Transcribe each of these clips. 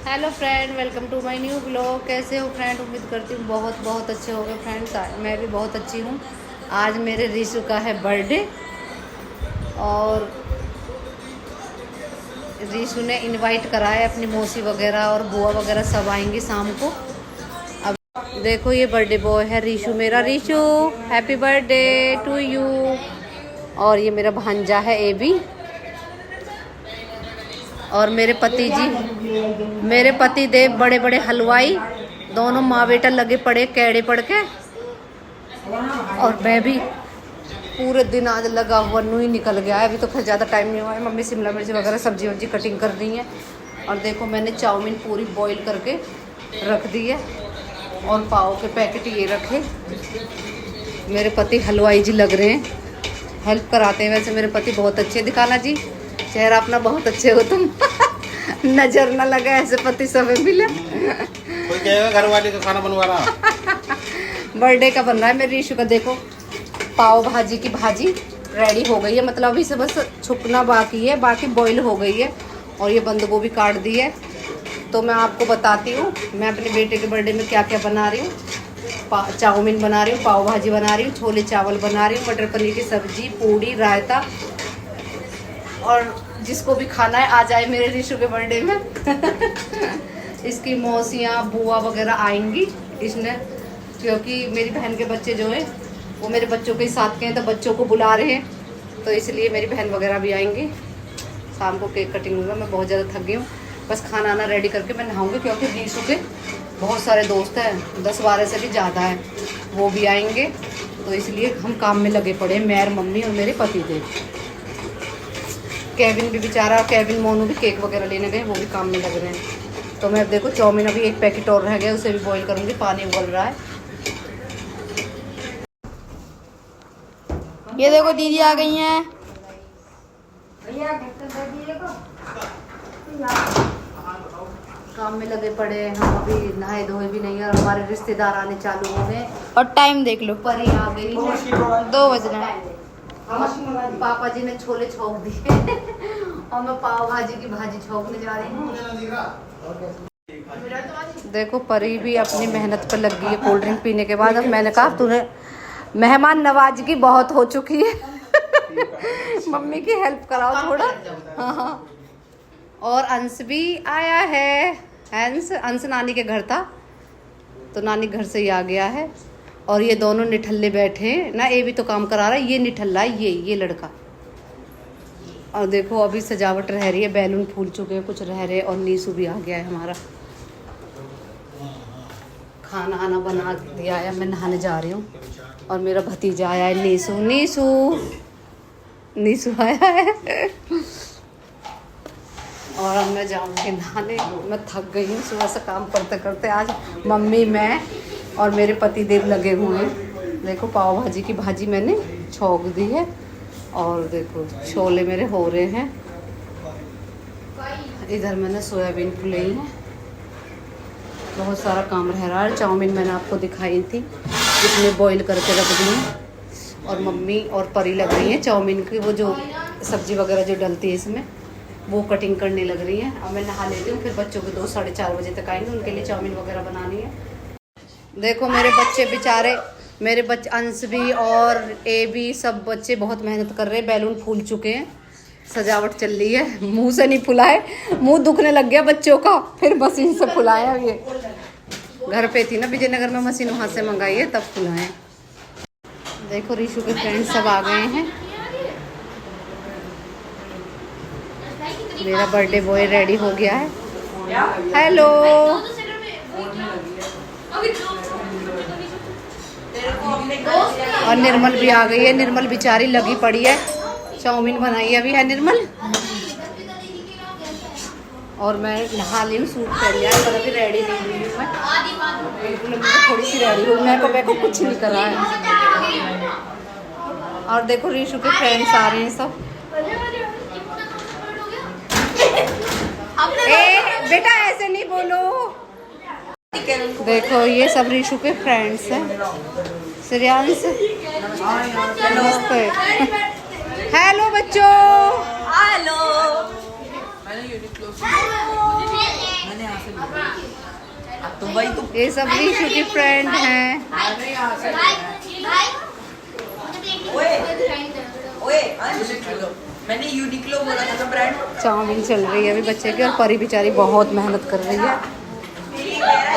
Hello friend, welcome to my new blog. कैसे हो friend? उम्मीद करती हूँ बहुत बहुत अच्छे हो गए फ्रेंड्स। मैं भी बहुत अच्छी हूँ। आज मेरे रीशु का है बर्थडे और रीशु ने इनवाइट करा है अपनी मौसी वगैरह और बुआ वगैरह, सब आएंगी शाम को। अब देखो ये बर्थडे बॉय है रीशु मेरा। Rishu happy birthday to you. और ये मेरा भांजा है ए बी। और मेरे पति देव बड़े बड़े हलवाई, दोनों माँ बेटा लगे पड़े कैड़े पड़ के। और मैं भी पूरे दिन आज लगा हुआ, नू ही निकल गया है। अभी तो खैर ज़्यादा टाइम नहीं हुआ है। मम्मी शिमला मिर्च वगैरह सब्जी वब्जी कटिंग कर दी है। और देखो मैंने चाउमीन पूरी बॉईल करके रख दी है और पाव के पैकेट ये रखे। मेरे पति हलवाई जी लग रहे हैं, हेल्प कराते हैं। वैसे मेरे पति बहुत अच्छे। दिखाना जी चेहरा अपना, बहुत अच्छे हो तुम। नजर न लगा ऐसे पति सब मिले। कोई कहेगा घर वाले का खाना बनवा रहा। बर्थडे का बन रहा है मेरे रीशु का। देखो पाव भाजी की भाजी रेडी हो गई है, मतलब अभी से बस छुपना बाकी है, बाकी बॉईल हो गई है। और ये बंद गोभी काट दी है। तो मैं आपको बताती हूँ मैं अपने बेटे के बर्थडे में क्या क्या बना रही हूँ। चाउमीन बना रही हूँ, पाव भाजी बना रही हूँ, छोले चावल बना रही हूँ, मटर पनीर की सब्जी, पूड़ी, रायता। और जिसको भी खाना है आ जाए मेरे रीशु के बर्थडे में। इसकी मौसियाँ बुआ वगैरह आएंगी इसने, क्योंकि मेरी बहन के बच्चे जो हैं वो मेरे बच्चों के साथ के हैं, तो बच्चों को बुला रहे हैं, तो इसलिए मेरी बहन वगैरह भी आएंगी। शाम को केक कटिंग होगा। मैं बहुत ज़्यादा थक गई हूँ। बस खाना आना रेडी करके मैं नहाऊंगी, क्योंकि रीशु के बहुत सारे दोस्त हैं, 10-12 से भी ज़्यादा है, वो भी आएंगे। तो इसलिए हम काम में लगे पड़े, मैं, मम्मी और मेरे पति थे। केविन भी बेचारा, केविन मोनू भी केक वगैरह लेने गए, वो भी काम में लग रहे हैं। तो मैं अब देखो चाउमीन अभी एक पैकेट और रह गया, उसे भी बॉईल करूँगी। पानी उबल रहा है। ये देखो दीदी आ गई हैं। काम में लगे पड़े हैं हम, अभी नहाए धोए भी नहीं है। और हमारे रिश्तेदार आने चालू हो गए। और टाइम देख लो, परी आ गई है। 2 बज रहे हैं। पापा जी ने छोले छोक दिए और मैं पाव भाजी की भाजी छोकने जा रही हूँ। देखो परी भी अपनी मेहनत पर लग गई है कोल्ड ड्रिंक पीने के बाद। अब मैंने कहा तूने मेहमान नवाजगी बहुत हो चुकी है। मम्मी की हेल्प कराओ थोड़ा। हाँ। और अंश भी आया है। अंश नानी के घर था, तो नानी घर से ही आ गया है। और ये दोनों निठल्ले बैठे हैं ना, ये भी तो काम करा रहा है। ये निठल्ला है, ये लड़का। और देखो अभी सजावट रह रही है, बैलून फूल चुके हैं, कुछ रह रहे हैं। और नीसू भी आ गया है हमारा। खाना आना बना दिया है, मैं नहाने जा रही हूँ। और मेरा भतीजा आया है, नीसू आया है। और अब मैं जाऊँगी नहाने। मैं थक गई हूँ सुबह से काम करते करते। आज मम्मी, मैं और मेरे पति देव लगे हुए हैं। देखो पाव भाजी की भाजी मैंने छोक दी है। और देखो छोले मेरे हो रहे हैं। इधर मैंने सोयाबीन फुलाई है। बहुत सारा काम रह रहा है। चाउमीन मैंने आपको दिखाई थी, इसमें बॉईल करके रख दी है। और मम्मी और परी लग रही हैं चाउमीन की, वो जो सब्जी वगैरह जो डलती है इसमें, वो कटिंग करने लग रही हैं। अब मैं नहा लेती हूँ, फिर बच्चों के 2-4:30 बजे तक आएंगे, उनके लिए चाउमीन वगैरह बनानी है। देखो मेरे बच्चे बेचारे, मेरे बच्चे अंश भी और ए भी, सब बच्चे बहुत मेहनत कर रहे हैं। बैलून फूल चुके हैं, सजावट चल रही है। मुंह से नहीं फुलाए, मुंह दुखने लग गया बच्चों का, फिर मशीन से फुलाया। ये घर पे थी ना विजयनगर में मशीन, वहाँ से मंगाई है, तब फुलाए। देखो रीशु के फ्रेंड्स सब आ गए हैं। मेरा बर्थडे बॉय रेडी हो गया है। हेलो। और निर्मल भी आ गई है। निर्मल बेचारी लगी पड़ी है, चाउमीन बनाई अभी है निर्मल। और मैं नहा ली हूँ, सूट पहन लिया है, पर अभी रेडी नहीं हुई हूँ मैं। बिल्कुल थोड़ी सी रेडी हूँ, मेरे को कुछ नहीं करा है। और देखो रीशु के फ्रेंड्स आ रहे हैं सब। बेटा ऐसे नहीं बोलो। देखो ये सब रीशु के फ्रेंड्स हैं। श्रेयांश, नमस्ते। हेलो बच्चों। हेलो। वही तो। ये सब रीशु की फ्रेंड हैं। ओए मैंने यूनिक्लो बोला था तो ब्रांड। चाउमीन चल रही है अभी बच्चे की, और परी बेचारी बहुत मेहनत कर रही है।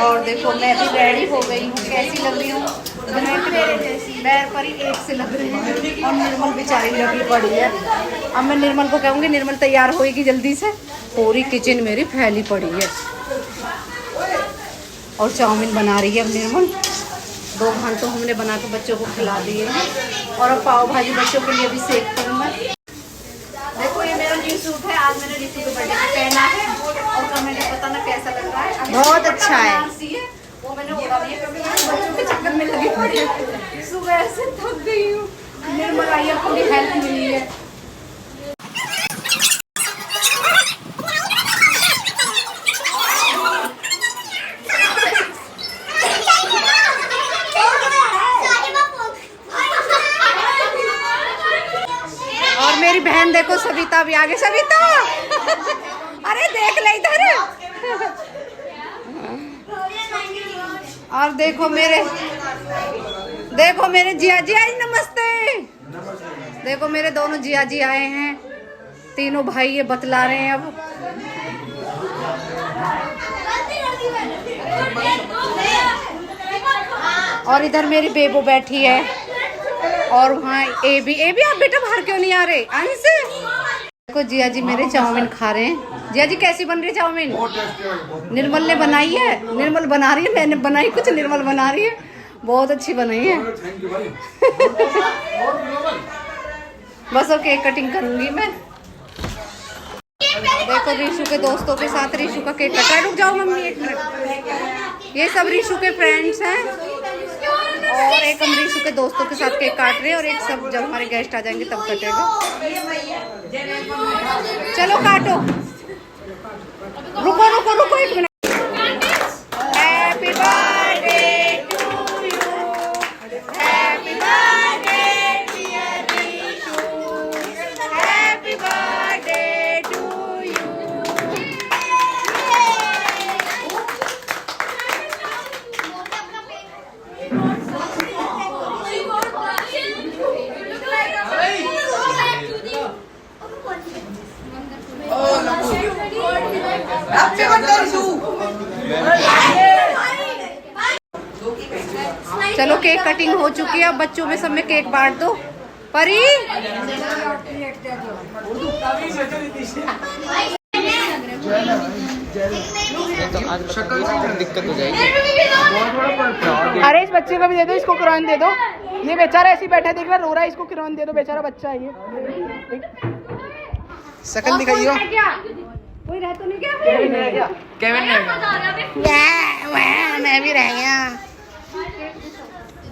और देखो मैं भी रेडी हो गई हूँ, कैसी लग रही हूँ? मैं परी एक से लग रही है, और निर्मल बेचारी लगी पड़ी है। अब मैं निर्मल को कहूँगी, निर्मल तैयार होएगी जल्दी से। पूरी किचन मेरी फैली पड़ी है, और चाउमीन बना रही है अब निर्मल। 2 घंटों हमने बना के बच्चों को खिला दिए हैं, और अब पाव भाजी बच्चों के लिए भी सेक करूँ मैं। देखो ये मेरा न्यू सूट है, आज मैंने ऋतु के बर्थडे पे पहना है, और कमेंट में बताना कैसा लग रहा है। बहुत अच्छा है। वो मैंने ओढ़ा दिया क्योंकि मैं बच्चों के चक्कर में लगी पड़ी हूँ। सुबह से थक गई हूँ। निर्मल आई है, पूरी हेल्प मिली है। और मेरी बहन देखो सविता भी आगे। सविता अरे देख ले इधर। और देखो मेरे जिया जी आई। नमस्ते। देखो मेरे दोनों जिया जी आए हैं, तीनों भाई ये बतला रहे हैं अब। और इधर मेरी बेबो बैठी है, और वहाँ ए भी आप बेटा बाहर क्यों नहीं आ रहे? अंश देखो जिया जी मेरे चाउमीन खा रहे हैं। जिया जी कैसी बन रही है चाउमीन? निर्मल ने बनाई है, निर्मल बना रही है, मैंने बनाई कुछ, निर्मल बना रही है। बहुत अच्छी बनाई है। बस अब केक कटिंग करूंगी मैं। देखो ऋषु के दोस्तों के साथ ऋषु का केक कट रहा है। रुक जाओ मम्मी एक मिनट। ये सब ऋषु के फ्रेंड्स हैं, और एक हम ऋषु के दोस्तों के साथ केक काट रहे हैं, और एक सब जब हमारे गेस्ट आ जाएंगे तब कटेगा। चलो काटो। रुको रुको रुको एक minute. Happy birthday to you, happy birthday dear Rishu, happy birthday to you. चलो केक कटिंग हो चुकी है, अब बच्चों में सब में केक बांट दो। परी दिक्कत हो जाएगी। अरे इस बच्चे को भी दे दो, इसको कुरान दे दो। ये बेचारा ऐसे ही बैठा देख रहा रो रहा है, इसको कुरान दे दो, बेचारा बच्चा है ये। शकल दिखाइयो। कोई रह तो नहीं क्या? केविन ने मैं भी रह गया।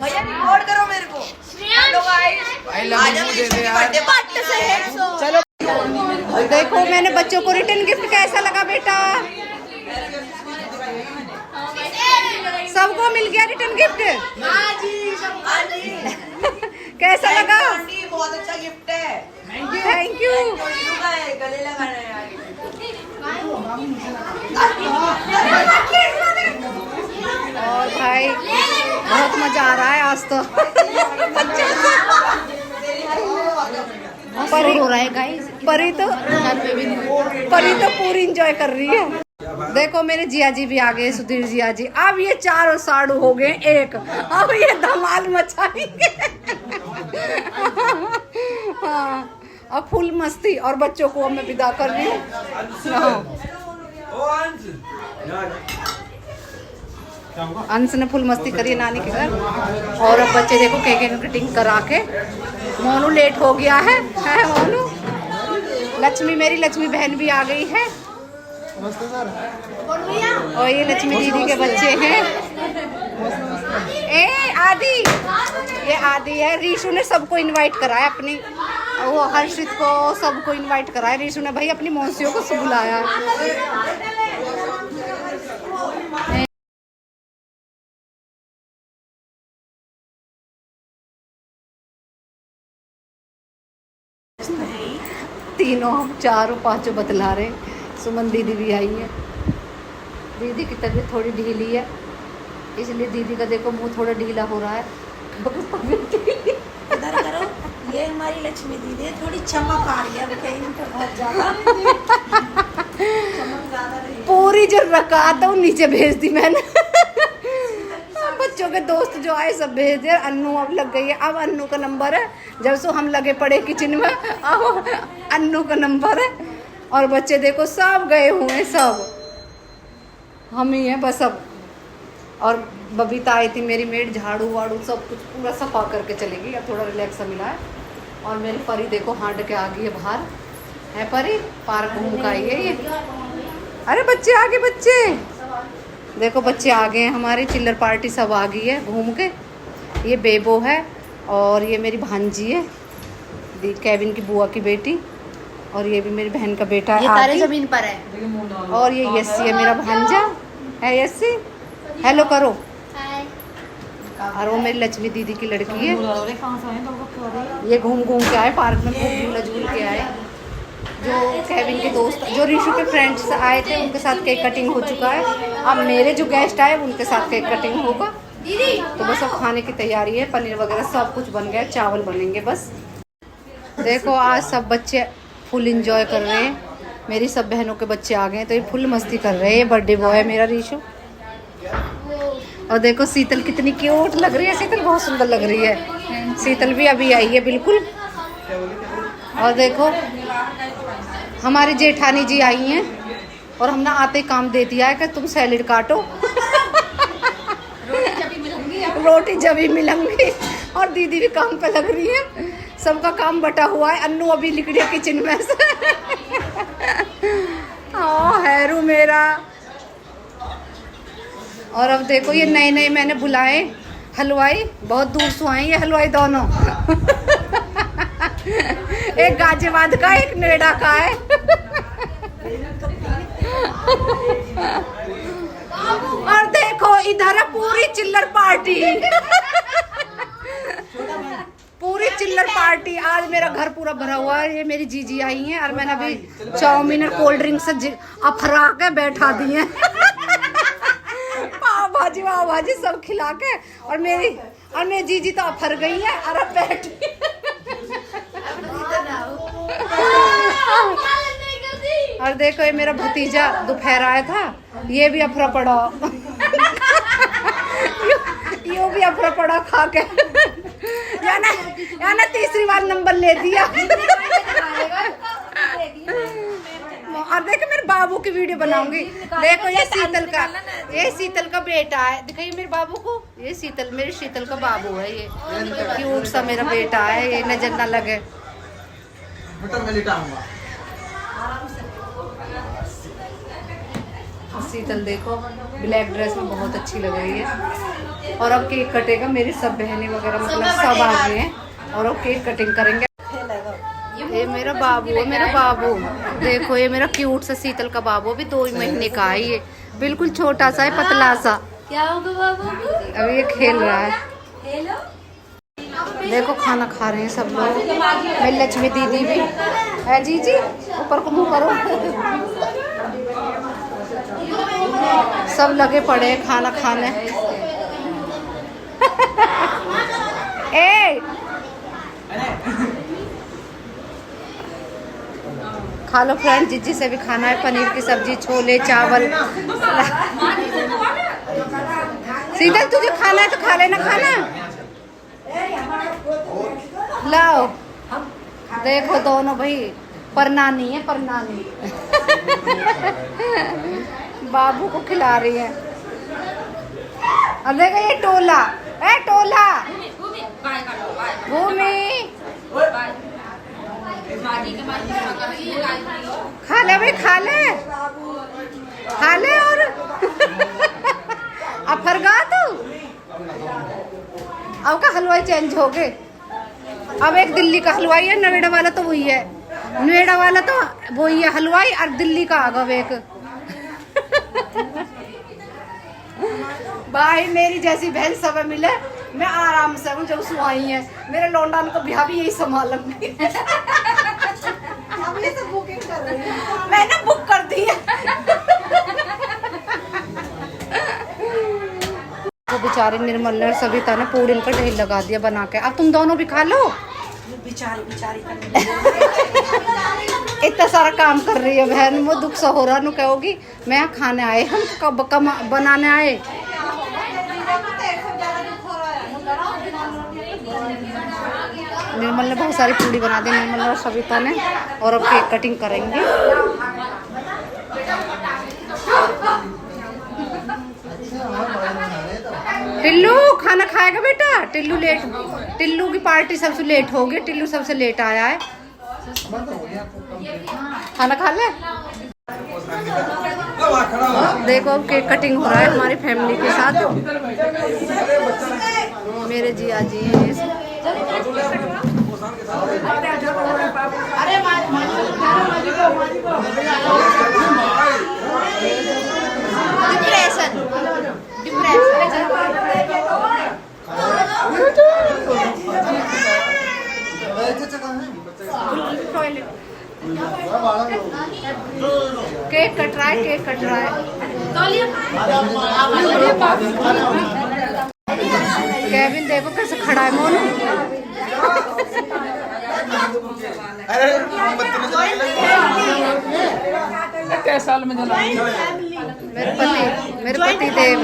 भैया रिकॉर्ड करो मेरे को। Hello guys, I love you दे दे यार। चलो देखो मैंने बच्चों को रिटर्न गिफ्ट कैसा लगा बेटा? सबको मिल गया रिटर्न गिफ्ट? कैसा लगा? बहुत अच्छा गिफ्ट है। Thank you. गले लगाना है यार। और भाई बहुत मजा आ रहा है आज तो। परी हो रहा है गाइस। परी तो पूरी इंजॉय कर रही है। देखो मेरे जिया जी भी आ गए, सुधीर जिया जी। अब ये 4 और साड़ू हो गए एक, अब ये धमाल मचाएंगे। हाँ अब फुल मस्ती, और बच्चों को अब मैं विदा कर रही हूँ। अंश ने फुल मस्ती करी है नानी के घर, और अब बच्चे देखो केक कटिंग करा के। मोनू लेट हो गया है मोनू। लक्ष्मी मेरी लक्ष्मी बहन भी आ गई है, और ये लक्ष्मी दीदी के बच्चे हैं। ए आदि, ये आदि है। ऋषु ने सबको इनवाइट करा है, अपनी वो हर्षित को सबको इनवाइट करा है। ऋषु ने भाई अपनी मौसियों को सब बुलाया है। तीनों हम 4 और 5 बतला रहे। सुमन दीदी भी आई है। दीदी की तबीयत थोड़ी ढीली है, इसलिए दीदी का देखो मुंह थोड़ा ढीला हो रहा है। इधर करो, ये हमारी लक्ष्मी दीदी है, थोड़ी चमक आ रही है अब कहीं इनका बहुत ज्यादा चमक ज्यादा रही है। पूरी जो रकात है वो नीचे भेज दी मैंने। बच्चों के दोस्त जो आए सब भेज दिए। अन्नू अब लग गई है, अब अन्नू का नंबर है। जब से हम लगे पड़े किचन में, अब अन्नू का नंबर है। और बच्चे देखो सब गए हुए हैं, सब हम ही हैं बस अब। और बबीता आई थी मेरी मेड, झाड़ू वाड़ू सब कुछ पूरा सफा करके चलेगी। अब थोड़ा रिलैक्स मिला है। और मेरी परी देखो हांड के आ गई है बाहर, है परी, पार्क घूम के आई है ये। अरे बच्चे आ गए, बच्चे देखो, बच्चे आ गए हैं हमारे, चिल्लर पार्टी सब आ गई है घूम के। ये बेबो है और ये मेरी भांजी है, केविन की बुआ की बेटी। और ये भी मेरी बहन का बेटा है, ये तारे आदि। जमीन पर है। और ये यस्सी है मेरा भांजा है, यस्सी हेलो करो। और वो मेरी लक्ष्मी दीदी की लड़की है। ये घूम घूम के आए पार्क में, खूब झूला झूल के आए। जो केविन के दोस्त, जो ऋषु के फ्रेंड्स आए थे उनके साथ केक कटिंग हो चुका है। अब मेरे जो गेस्ट आए उनके साथ केक कटिंग होगा। तो बस अब खाने की तैयारी है, पनीर वगैरह सब कुछ बन गया, चावल बनेंगे बस। देखो आज सब बच्चे फुल इंजॉय कर रहे हैं। मेरी सब बहनों के बच्चे आ गए हैं तो ये फुल मस्ती कर रहे हैं। ये बर्थडे बॉय है मेरा ऋषु। और देखो शीतल कितनी क्यूट लग रही है, शीतल बहुत सुंदर लग रही है। शीतल भी अभी आई है बिल्कुल। और देखो हमारी जेठानी जी आई हैं और हमने आते काम दे दिया है कि तुम सैलेड काटो। रोटी जब ही मिलेंगी। और दीदी भी काम पे लग रही है, सबका काम बटा हुआ है। अन्नू अभी लिख रही किचन में से। हैरू मेरा। और अब देखो ये नए नए मैंने बुलाए हलवाई, बहुत दूर से आए ये हलवाई दोनों। एक गाजियाबाद का, एक नोएडा का है। और देखो इधर है पूरी चिल्लर पार्टी। पूरी चिल्लर पार्टी। आज मेरा घर पूरा भरा हुआ है। ये मेरी जीजी आई हैं और मैंने अभी चाउमीन और कोल्ड ड्रिंक से अफरा के बैठा दिए। पाव भाजी वाव भाजी सब खिला के। और मेरी जीजी तो अफर गई है और अब बैठी। और देखो ये मेरा भतीजा दोपहर आया था, ये भी अफरा पड़ा। यो भी अफरा पड़ा खा के। या ना तीसरी बार नंबर ले दिया। और देखो मेरे बाबू की वीडियो बनाऊंगी। देखो ये शीतल का बेटा है, दिखाइए मेरे बाबू को। ये शीतल, मेरी शीतल का बाबू है। ये क्यूट सा मेरा बेटा है, ये नजर ना लगे। शीतल देखो ब्लैक ड्रेस में बहुत अच्छी लग रही है। और अब केक कटेगा, मेरी सब बहनें वगैरह मतलब सब आ गए हैं और अब केक कटिंग करेंगे। ये मेरा बाबू है, मेरा बाबू देखो, ये मेरा क्यूट सा शीतल का बाबू भी 2 महीने का है। ये बिल्कुल छोटा सा है, पतला सा। क्या होगा बाबू? अभी ये खेल रहा है। देखो खाना खा रहे हैं सब लोग। मेरी लक्ष्मी दीदी भी है। जी ऊपर को मुँह करो। सब लगे पड़े हैं खाना खाने। ए खा लो फ्रेंड, जिज्जी से भी खाना है। पनीर की सब्जी, छोले, चावल। शीतल तुझे खाना है तो खा लेना खाना। लाओ देखो दोनों भाई परनानी है, परनानी। बाबू को खिला रही है। अब देखो ये टोला, टोला भूमि खा ले भाई, खा ले। और अब फरगा तू, अब का हलवाई चेंज हो गए। अब एक दिल्ली का हलवाई है, नोएडा वाला तो वही है। नोएडा वाला तो वही है हलवाई, और दिल्ली का आ गया एक। भाई मेरी जैसी बहन सब मिले, मैं आराम से हूँ। जब सुहाई है मेरे लौंडान को ब्याह भी यही संभालूंगी। बुकिंग कर रही है, मैंने बुक कर दी है। बेचारी निर्मल ने और सविता ने पूरी इनका ढेर लगा दिया बना के। अब तुम दोनों भी खा लो। बेचारी बेचारी इतना सारा काम कर रही है बहन, वो दुख सा हो रहा। नु कहोगी मैं खाने आए, हम कब बनाने आए। निर्मल ने बहुत सारी पूड़ी बना दी, निर्मल और सविता ने। और अब केक कटिंग करेंगे। टिल्लू खाना खाएगा बेटा? टिल्लू की पार्टी सबसे लेट होगी। टिल्लू सबसे लेट आया है। खाना खा ले। देखो अब केक कटिंग हो रहा है हमारी फैमिली के साथ। मेरे जिया जी हैं। केक कट रहा है, केक कट रहा है। केविन देखो कैसे खड़ा है मोनू। साल में जला मेरे पति देव।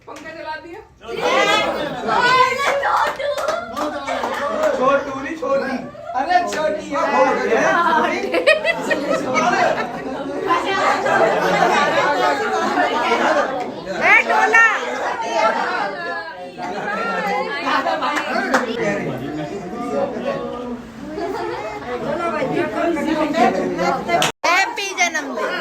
पंखा जला दिया। छोटू नहीं छोटी, अरे छोटी है टोला। हैप्पी जन्मदिन।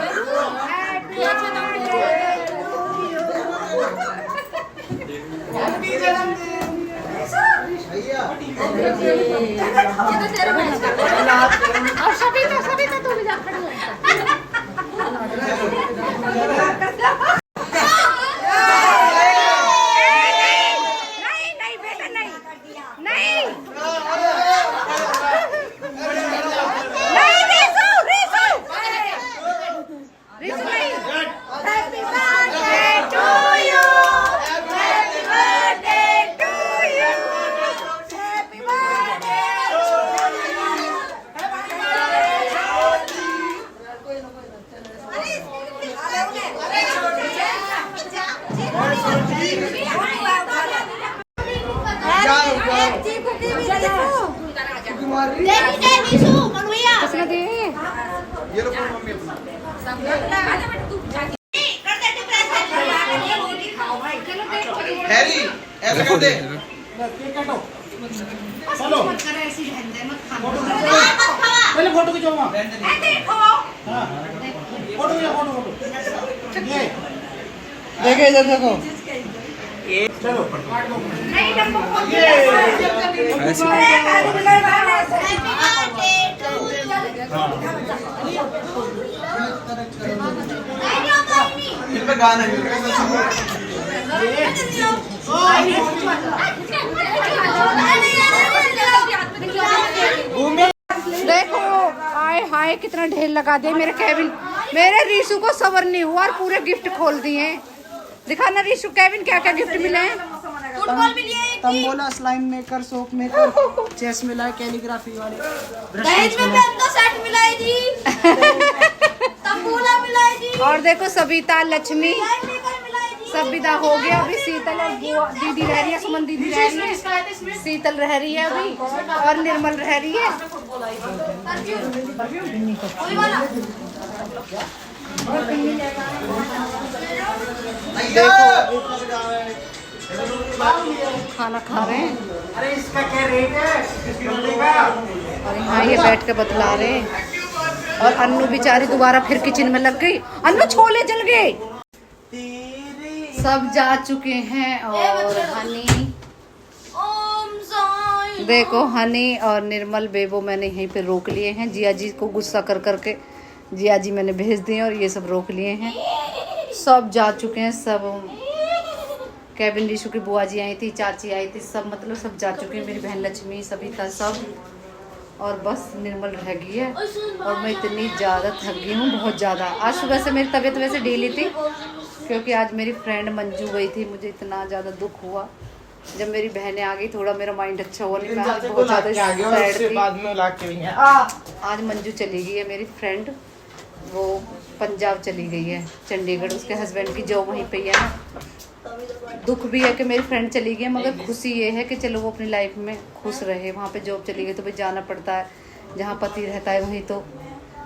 और सभी तो भी जा खड़ी हो। नहीं बेटा नहीं नहीं किसने दी? ये लो मम्मी हैरी ऐसे कर दे। पहले फोटो खिंचवाओ। हाँ फोटो ये देखे इधर देखो। चलो फिर पे गाना देखो आए हाय कितना ढेर लगा दिया मेरे केविन। मेरे रीशु को सबर नहीं हुआ और पूरे गिफ्ट खोल दिए। दिखाना रीशु केविन क्या क्या गिफ्ट मिले हैं। Tambola, slime maker, soap maker, chess मिला है, कैलीग्राफी वाले दहेज में पेन का सेट मिला है जी। तंबूला मिला है जी। और देखो सविता, लक्ष्मी लाइट मेकर मिला है जी। सब विदा हो गया। अभी शीतल और दीदी रह रही है, सुमन दीदी रह रही है, शीतल रह रही है अभी और निर्मल रह रही है। देखो खाना खा रहे हैं। अरे इसका क्या रेट है? और यहाँ ये बैठ के बतला रहे हैं। और अन्नू बेचारी दोबारा फिर किचन में लग गई। अन्नू छोले जल गए। सब जा चुके हैं और हनी देखो हनी और निर्मल बेबो मैंने यहीं पे रोक लिए हैं। जिया जी को गुस्सा कर करके जिया जी मैंने भेज दिए और ये सब रोक लिए हैं। सब जा चुके हैं, सब केविन ऋषु की बुआ जी आई थी, चाची आई थी, सब मतलब सब जा चुके हैं। मेरी बहन लक्ष्मी सविता सब, और बस निर्मल रह गई है। और मैं इतनी ज़्यादा थक गई हूँ, बहुत ज़्यादा। आज सुबह से मेरी तबीयत वैसे ढीली थी क्योंकि आज मेरी फ्रेंड मंजू गई थी। मुझे इतना ज़्यादा दुख हुआ जब मेरी बहनें आ गई, थोड़ा मेरा माइंड अच्छा हुआ। नहीं मैं आज बहुत ज़्यादा सैड थी। आज मंजू चली गई है मेरी फ्रेंड, वो पंजाब चली गई है, चंडीगढ़। उसके हस्बैंड की जॉब वहीं पे है ना। दुख भी है कि मेरी फ्रेंड चली गई है, मगर खुशी ये है कि चलो वो अपनी लाइफ में खुश रहे। वहाँ पे जॉब चली गई तो भाई जाना पड़ता है, जहाँ पति रहता है वहीं तो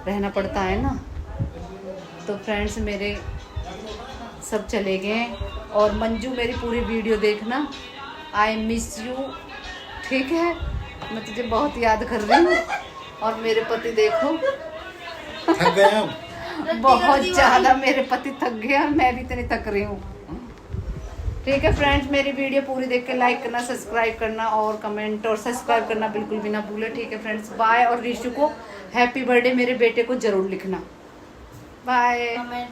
रहना पड़ता है ना। तो फ्रेंड्स मेरे सब चले गए। और मंजू मेरी पूरी वीडियो देखना, आई मिस यू, ठीक है। मैं तुझे बहुत याद कर रही हूँ। और मेरे पति देखो थक गए हम। बहुत ज़्यादा मेरे पति थक गए और मैं भी इतनी थक रही हूँ। ठीक है फ्रेंड्स, मेरी वीडियो पूरी देख के लाइक करना, सब्सक्राइब करना और कमेंट और सब्सक्राइब करना बिल्कुल भी ना भूले। ठीक है फ्रेंड्स, बाय। और ऋषु को हैप्पी बर्थडे मेरे बेटे को ज़रूर लिखना। बाय।